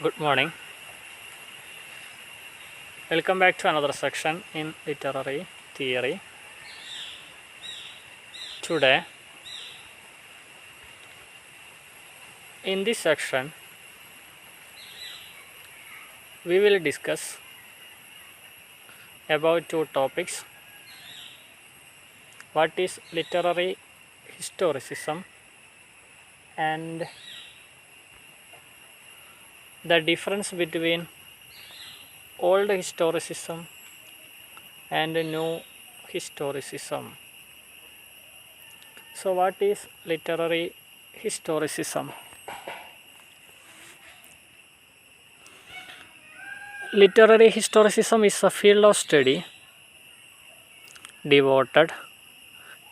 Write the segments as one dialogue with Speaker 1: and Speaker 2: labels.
Speaker 1: Good morning. Welcome back to another section in literary theory. Today, in this section, we will discuss about two topics. What is literary historicism and the difference between old historicism and new historicism. So, what is literary historicism? Literary historicism is a field of study devoted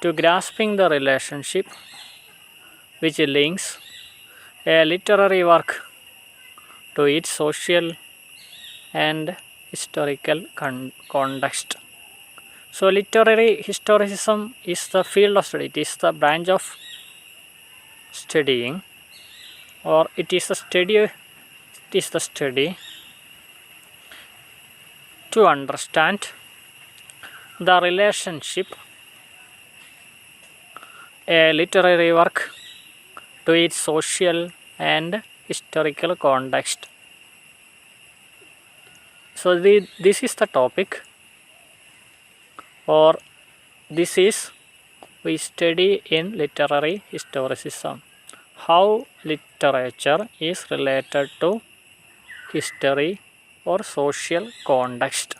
Speaker 1: to grasping the relationship which links a literary work to its social and historical context. So, literary historicism is the field of study, it is the branch of studying, or it is the study to understand the relationship a literary work to its social and historical context. So, this is the topic, or this is we study in literary historicism, how literature is related to history or social context.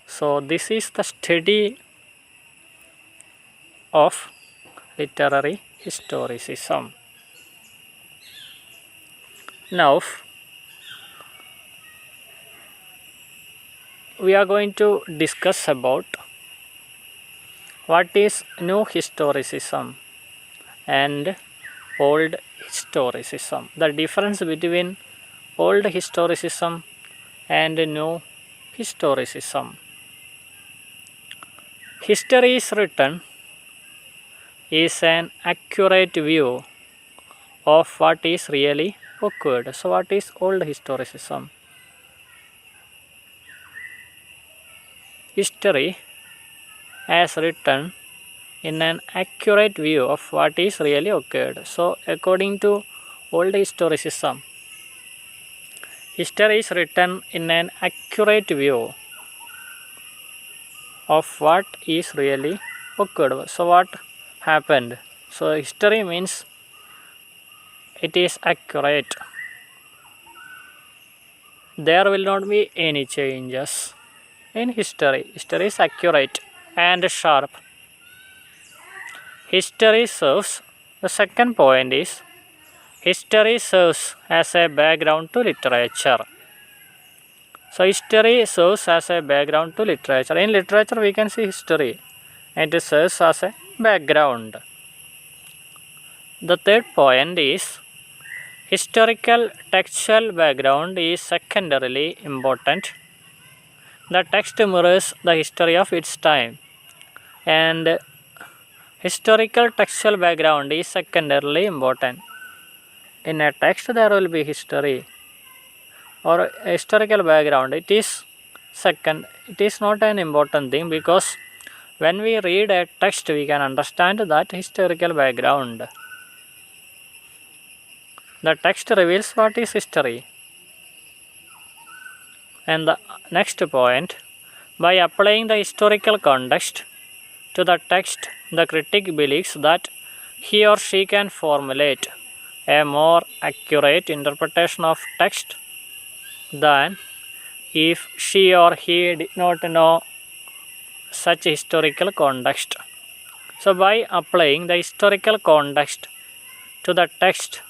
Speaker 1: So, this is the study of literary historicism. Now, we are going to discuss about what is new historicism and old historicism. The difference between old historicism and new historicism. History is written is an accurate view of what is really occurred. So, what is old historicism? History as written in an accurate view of what is really occurred. So, according to old historicism, history is written in an accurate view of what is really occurred. So, what happened? So, history means it is accurate. There will not be any changes in history. History is accurate and sharp. History serves, the second point is, history serves as a background to literature. So, history serves as a background to literature. In literature, we can see history. It serves as a background. The third point is, historical textual background is secondarily important. The text mirrors the history of its time, and historical textual background is secondarily important. In a text, there will be history or historical background. It is second. It is not an important thing, because when we read a text, we can understand that historical background. The text reveals what is history. And the next point, by applying the historical context to the text, the critic believes that he or she can formulate a more accurate interpretation of text than if she or he did not know such historical context. So, by applying the historical context to the text,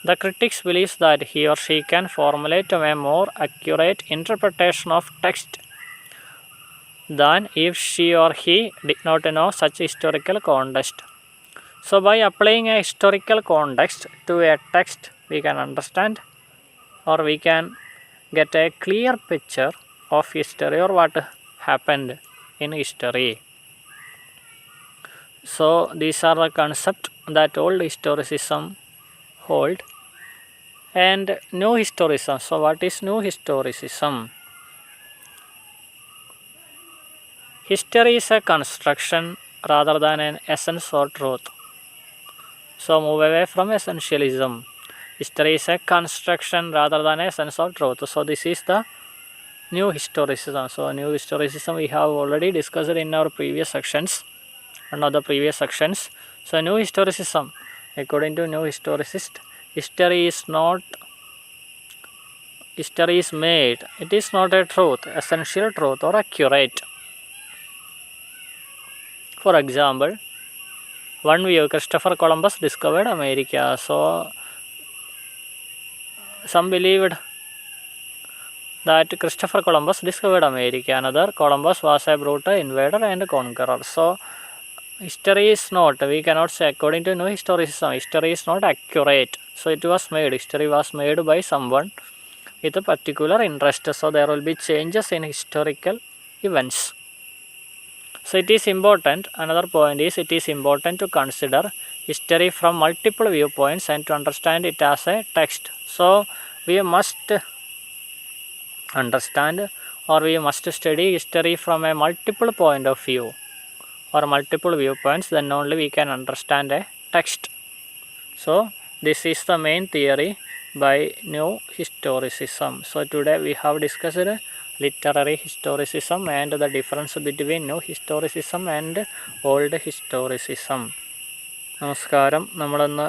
Speaker 1: the critics believes that he or she can formulate a more accurate interpretation of text than if she or he did not know such historical context. So, by applying a historical context to a text, we can understand, or we can get a clear picture of history or what happened in history. So, these are the concepts that old historicism hold, And new historicism. So what is new historicism? History is a construction rather than an essence or truth. So move away from essentialism. History is a construction rather than essence or truth. So this is the new historicism. So new historicism we have already discussed in our previous sections. One of the previous sections. So new historicism, according to new historicist, history is made. It is not a truth, essential truth or accurate. For example, one view, Christopher Columbus discovered America. So some believed that Christopher Columbus discovered America. Another, Columbus was a brutal invader and conqueror. So history is not, we cannot say according to new historicism, history is not accurate. So it was made, history was made by someone with a particular interest. So there will be changes in historical events. So it is important, another point is it is important to consider history from multiple viewpoints and to understand it as a text. So we must understand or we must study history from a multiple point of view or multiple viewpoints, then only we can understand a text. So this is the main theory by new historicism. So today we have discussed literary historicism and the difference between new historicism and old historicism. നമസ്കാരം. നമ്മളിന്ന്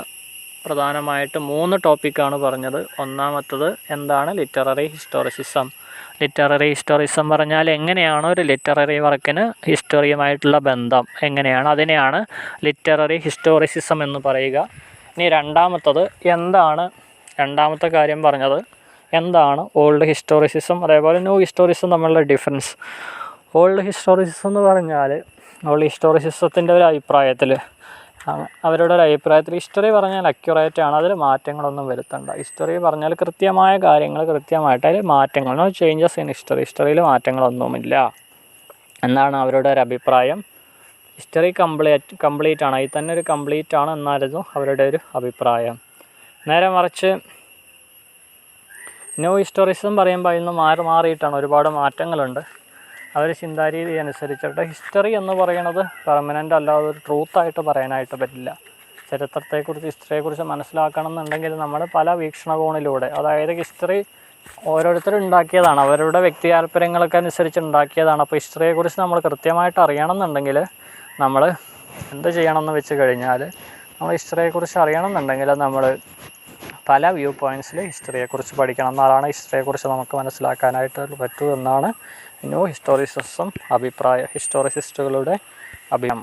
Speaker 1: പ്രധാനമായിട്ട് 3 ടോപ്പിക്കാണ് പറഞ്ഞത്. ഒന്നാമത്തത് എന്താണ് literary historicism. Literary ഹിസ്റ്റോറിസം പറഞ്ഞാൽ എങ്ങനെയാണ് ഒരു ലിറ്റററി വർക്കിന് ഹിസ്റ്ററിയുമായിട്ടുള്ള ബന്ധം എങ്ങനെയാണ്, അതിനെയാണ് ലിറ്റററി ഹിസ്റ്റോറിസിസം എന്ന് പറയുക. ഇനി രണ്ടാമത്തെ കാര്യം പറഞ്ഞത് എന്താണ് ഓൾഡ് ഹിസ്റ്റോറിസിസം, അതേപോലെ ന്യൂ ഹിസ്റ്റോറിസം തമ്മിലുള്ള ഡിഫറൻസ്. ഓൾഡ് ഹിസ്റ്റോറിസിസം എന്ന് പറഞ്ഞാൽ ഓൾഡ് ഹിസ്റ്റോറിസിസത്തിൻ്റെ ഒരു അഭിപ്രായത്തിൽ അവരുടെ ഒരു അഭിപ്രായത്തിൽ ഹിസ്റ്ററി പറഞ്ഞാൽ അക്യുറേറ്റ് ആണ്, അതിൽ മാറ്റങ്ങളൊന്നും വരുത്തണ്ട. ഹിസ്റ്ററി പറഞ്ഞാൽ കൃത്യമായ കാര്യങ്ങൾ കൃത്യമായിട്ട് അതിൽ മാറ്റങ്ങൾ, നോ ചേഞ്ചസ് ഇൻ ഹിസ്റ്ററിയിൽ മാറ്റങ്ങളൊന്നുമില്ല എന്നാണ് അവരുടെ ഒരു അഭിപ്രായം. ഹിസ്റ്ററി കംപ്ലീറ്റ് ആണ്, അതിൽ തന്നെ ഒരു കംപ്ലീറ്റ് ആണ് എന്നായിരുന്നു അവരുടെ ഒരു അഭിപ്രായം. നേരെ മറിച്ച് ന്യൂ ഹിസ്റ്റോറിസം പറയുമ്പോൾ അതിൽ നിന്ന് മാറിയിട്ടാണ്, ഒരുപാട് മാറ്റങ്ങളുണ്ട്. അവർ ചിന്താരീതി അനുസരിച്ചിട്ട് ഹിസ്റ്ററി എന്ന് പറയുന്നത് പെർമനൻ്റ് അല്ലാതെ ഒരു ട്രൂത്തായിട്ട് പറയാനായിട്ട് പറ്റില്ല. ചരിത്രത്തെക്കുറിച്ച് ഹിസ്റ്ററിയെക്കുറിച്ച് മനസ്സിലാക്കണം എന്നുണ്ടെങ്കിൽ നമ്മൾ പല വീക്ഷണകോണിലൂടെ, അതായത് ഹിസ്റ്ററി ഓരോരുത്തരും ഉണ്ടാക്കിയതാണ്, അവരുടെ വ്യക്തി താല്പര്യങ്ങളൊക്കെ അനുസരിച്ച് ഉണ്ടാക്കിയതാണ്. അപ്പോൾ ഹിസ്റ്ററിയെക്കുറിച്ച് നമ്മൾ കൃത്യമായിട്ട് അറിയണം എന്നുണ്ടെങ്കിൽ നമ്മൾ എന്ത് ചെയ്യണമെന്ന് വെച്ച് കഴിഞ്ഞാൽ, നമ്മൾ ഹിസ്റ്ററിയെക്കുറിച്ച് അറിയണം എന്നുണ്ടെങ്കിൽ നമ്മൾ പല വ്യൂ പോയിൻറ്റ്സിൽ ഹിസ്റ്ററിയെക്കുറിച്ച് പഠിക്കണം. എന്നാലാണ് ഹിസ്റ്ററിയെക്കുറിച്ച് നമുക്ക് മനസ്സിലാക്കാനായിട്ട് പറ്റൂ എന്നാണ് ന്യൂ ഹിസ്റ്റോറിസിസം ഹിസ്റ്റോറിസിസ്റ്റുകളുടെ അഭിപ്രായം.